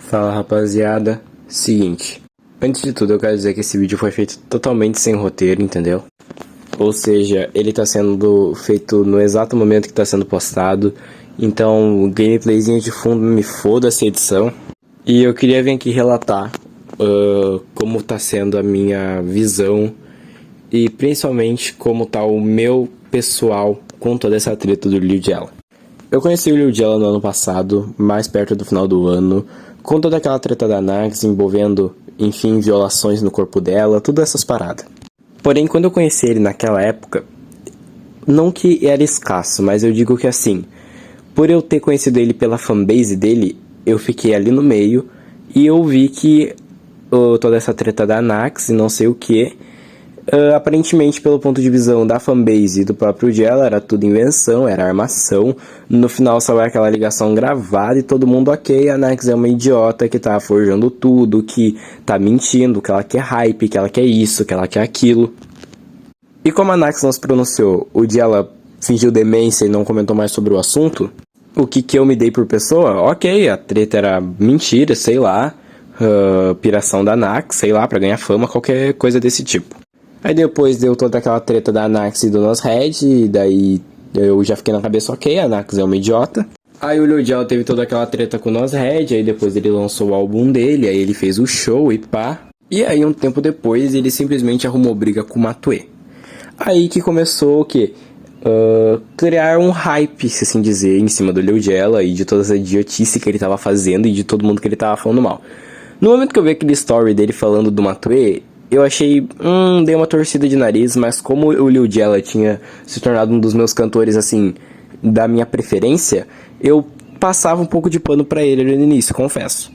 Fala rapaziada, seguinte, antes de tudo eu quero dizer que esse vídeo foi feito totalmente sem roteiro, entendeu? Ou seja, ele tá sendo feito no exato momento que tá sendo postado, então gameplayzinho de fundo, me foda essa edição. E eu queria vir aqui relatar como tá sendo a minha visão e principalmente como tá o meu pessoal com toda essa treta do Lil Jella. Eu conheci o Lil Jella no ano passado, mais perto do final do ano, com toda aquela treta da Nax envolvendo, enfim, violações no corpo dela, todas essas paradas. Porém, quando eu conheci ele naquela época, não que era escasso, mas eu digo que assim, por eu ter conhecido ele pela fanbase dele, eu fiquei ali no meio e eu vi que toda essa treta da Nax e não sei o que, aparentemente pelo ponto de visão da fanbase e do próprio Jella, era tudo invenção, era armação. No final só vai aquela ligação gravada e todo mundo ok, a Nax é uma idiota que tá forjando tudo, que tá mentindo, que ela quer hype, que ela quer isso, que ela quer aquilo. E como a Nax não se pronunciou, o Jella fingiu demência e não comentou mais sobre o assunto, o que eu me dei por pessoa? Ok, a treta era mentira, sei lá, piração da Nax, sei lá, pra ganhar fama, qualquer coisa desse tipo. Aí depois deu toda aquela treta da Nax e do Noshead, e daí eu já fiquei na cabeça, ok, a Nax é uma idiota. Aí o Lil Jella teve toda aquela treta com o Noshead, aí depois ele lançou o álbum dele, aí ele fez o show e pá. E aí um tempo depois ele simplesmente arrumou briga com o Matue. Aí que começou o quê? Criar um hype, se assim dizer, em cima do Lil Jella e de toda essa idiotice que ele tava fazendo e de todo mundo que ele tava falando mal. No momento que eu vi aquele story dele falando do Matue, eu achei, dei uma torcida de nariz, mas como o Lil Jella tinha se tornado um dos meus cantores, assim, da minha preferência, eu passava um pouco de pano pra ele no início, confesso.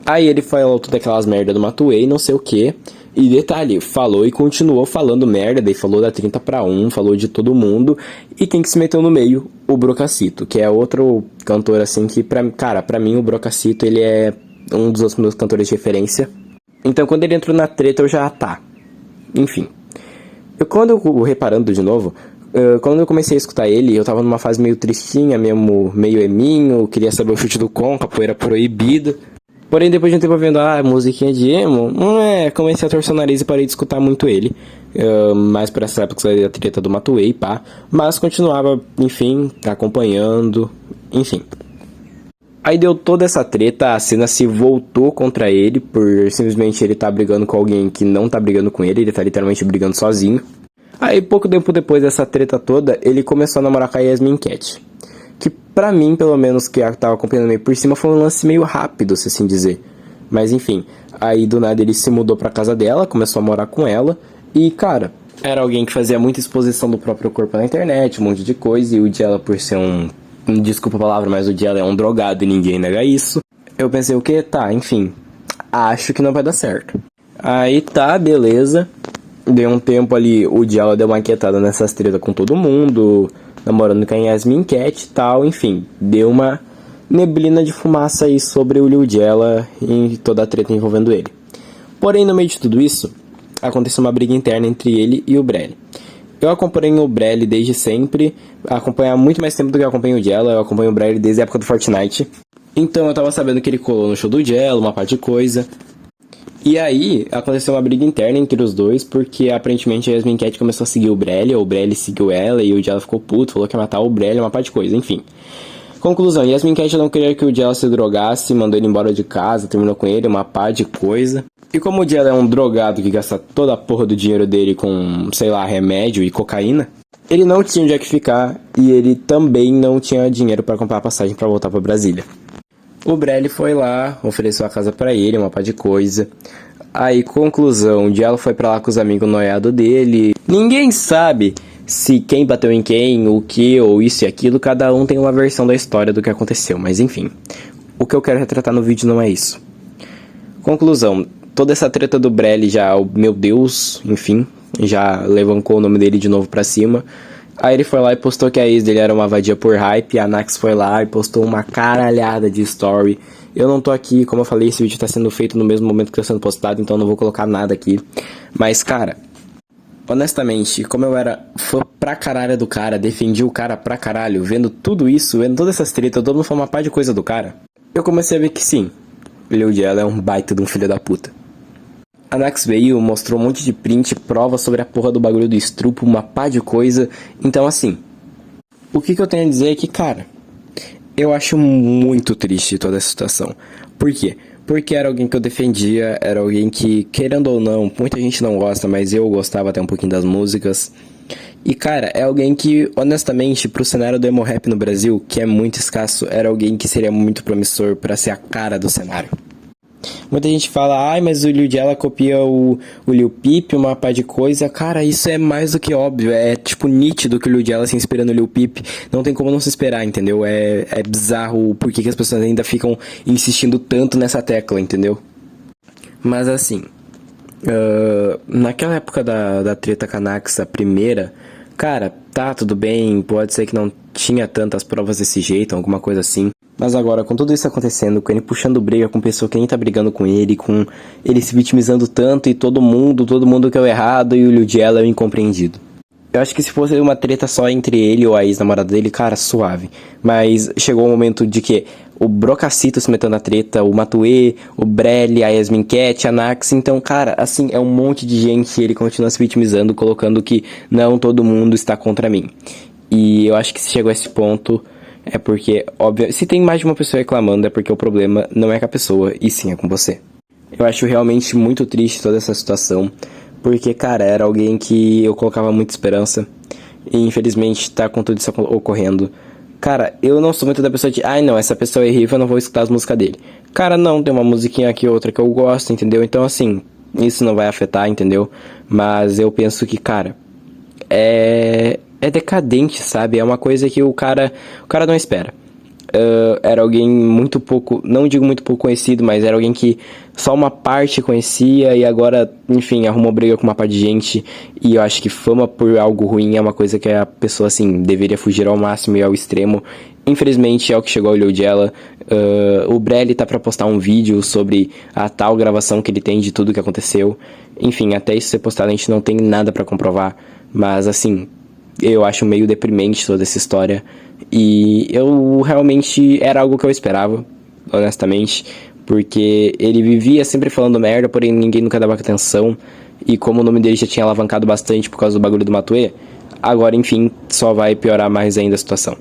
Aí ele falou todas aquelas merda do Matue e não sei o que, e detalhe, falou e continuou falando merda, daí falou da 30 pra 1, falou de todo mundo, e quem que se meteu no meio? O Brocacito, que é outro cantor, assim, que pra mim o Brocacito, ele é um dos meus cantores de referência. Então, quando ele entrou na treta, eu já Enfim. Quando eu reparando de novo, quando eu comecei a escutar ele, eu tava numa fase meio tristinha, meio eminho, queria saber o chute do Con, capoeira proibida. Porém, depois de um tempo vendo musiquinha de emo, comecei a torcer o nariz e parei de escutar muito ele. Mais por essa época da treta do Matue e pá. Mas continuava, enfim, acompanhando, enfim. Aí deu toda essa treta, a cena se voltou contra ele por simplesmente ele tá brigando com alguém que não tá brigando com ele tá literalmente brigando sozinho. Aí pouco tempo depois dessa treta toda, ele começou a namorar com a Yasmin Cat. Que pra mim, pelo menos, que eu tava acompanhando meio por cima, foi um lance meio rápido, se assim dizer. Mas enfim, aí do nada ele se mudou pra casa dela, começou a morar com ela. E cara, era alguém que fazia muita exposição do próprio corpo na internet, um monte de coisa. E o Jella, por ser desculpa a palavra, mas o Jella é um drogado e ninguém nega isso. Eu pensei, o que? Tá, enfim. Acho que não vai dar certo. Aí tá, beleza. Deu um tempo ali, o Jella deu uma quietada nessas tretas com todo mundo, namorando com a Yasmin Cat e tal, enfim. Deu uma neblina de fumaça aí sobre o Lil Jella e toda a treta envolvendo ele. Porém, no meio de tudo isso, aconteceu uma briga interna entre ele e o Brelly. Eu acompanho o Brelly desde sempre, acompanho há muito mais tempo do que eu acompanho o Jella, eu acompanho o Brelly desde a época do Fortnite. Então eu tava sabendo que ele colou no show do Jella, uma parte de coisa. E aí, aconteceu uma briga interna entre os dois, porque aparentemente a Yasmin Cat começou a seguir o Brelly seguiu ela, e o Jella ficou puto, falou que ia matar o Brelly, uma parte de coisa, enfim. Conclusão, Yasmin Cat não queria que o Jella se drogasse, mandou ele embora de casa, terminou com ele, uma par de coisa. E como o Jella é um drogado que gasta toda a porra do dinheiro dele com, sei lá, remédio e cocaína, ele não tinha onde é que ficar e ele também não tinha dinheiro para comprar a passagem para voltar para Brasília. O Brelly foi lá, ofereceu a casa para ele, uma par de coisa. Aí, conclusão, o Jella foi pra lá com os amigos noiados dele. Ninguém sabe se quem bateu em quem, o que, ou isso e aquilo, cada um tem uma versão da história do que aconteceu, mas enfim. O que eu quero retratar no vídeo não é isso. Conclusão, toda essa treta do Brelly já, meu Deus, enfim, já levantou o nome dele de novo pra cima. Aí ele foi lá e postou que a ex dele era uma vadia por hype, a Nax foi lá e postou uma caralhada de story. Eu não tô aqui, como eu falei, esse vídeo tá sendo feito no mesmo momento que tá sendo postado, então não vou colocar nada aqui. Mas, cara, honestamente, como eu era fã pra caralho do cara, defendi o cara pra caralho, vendo tudo isso, vendo todas essas tretas, todo mundo falando uma par de coisa do cara, eu comecei a ver que sim, Lil Ela é um baita de um filho da puta. A Nax veio, mostrou um monte de print, prova sobre a porra do bagulho do estrupo, uma pá de coisa. Então assim, o que eu tenho a dizer é que, cara, eu acho muito triste toda essa situação. Por quê? Porque era alguém que eu defendia, era alguém que, querendo ou não, muita gente não gosta, mas eu gostava até um pouquinho das músicas. E, cara, é alguém que, honestamente, pro cenário do emo rap no Brasil, que é muito escasso, era alguém que seria muito promissor pra ser a cara do cenário. Muita gente fala, ai, mas o Lil Ela copia o Lil Peep, uma pá de coisa. Cara, isso é mais do que óbvio. É, tipo, nítido que o Lil Ela se inspira no Lil Peep. Não tem como não se esperar, entendeu? É bizarro por que as pessoas ainda ficam insistindo tanto nessa tecla, entendeu? Mas, assim, naquela época da treta Canax, a primeira, cara, tá, tudo bem, pode ser que não tinha tantas provas desse jeito, alguma coisa assim. Mas agora, com tudo isso acontecendo, com ele puxando briga com pessoa que nem tá brigando com ele, com ele se vitimizando tanto e todo mundo que é o errado e o Lil Ela é o incompreendido. Eu acho que se fosse uma treta só entre ele ou a ex-namorada dele, cara, suave. Mas chegou o momento de que o Brocacito se metendo na treta, o Matue, o Brelly, a Yasmin Cat, a Nax. Então, cara, assim, é um monte de gente e ele continua se vitimizando, colocando que não todo mundo está contra mim. E eu acho que se chegou a esse ponto é porque, óbvio, se tem mais de uma pessoa reclamando é porque o problema não é com a pessoa e sim é com você. Eu acho realmente muito triste toda essa situação. Porque, cara, era alguém que eu colocava muita esperança. E infelizmente tá com tudo isso ocorrendo. Cara, eu não sou muito da pessoa de, ai não, essa pessoa é horrível, eu não vou escutar as músicas dele. Cara, não, tem uma musiquinha aqui outra que eu gosto, entendeu? Então assim, isso não vai afetar, entendeu? Mas eu penso que, cara, é decadente, sabe? É uma coisa que o cara não espera. Era alguém muito pouco, não digo muito pouco conhecido, mas era alguém que só uma parte conhecia e agora, enfim, arrumou briga com uma parte de gente. E eu acho que fama por algo ruim é uma coisa que a pessoa, assim, deveria fugir ao máximo e ao extremo. Infelizmente é o que chegou ao Lil Ela. O Brelly tá pra postar um vídeo sobre a tal gravação que ele tem de tudo que aconteceu. Enfim, até isso ser postado a gente não tem nada pra comprovar. Mas assim, eu acho meio deprimente toda essa história. E eu realmente era algo que eu esperava, honestamente. Porque ele vivia sempre falando merda, porém ninguém nunca dava atenção. E como o nome dele já tinha alavancado bastante por causa do bagulho do Matue, agora enfim, só vai piorar mais ainda a situação.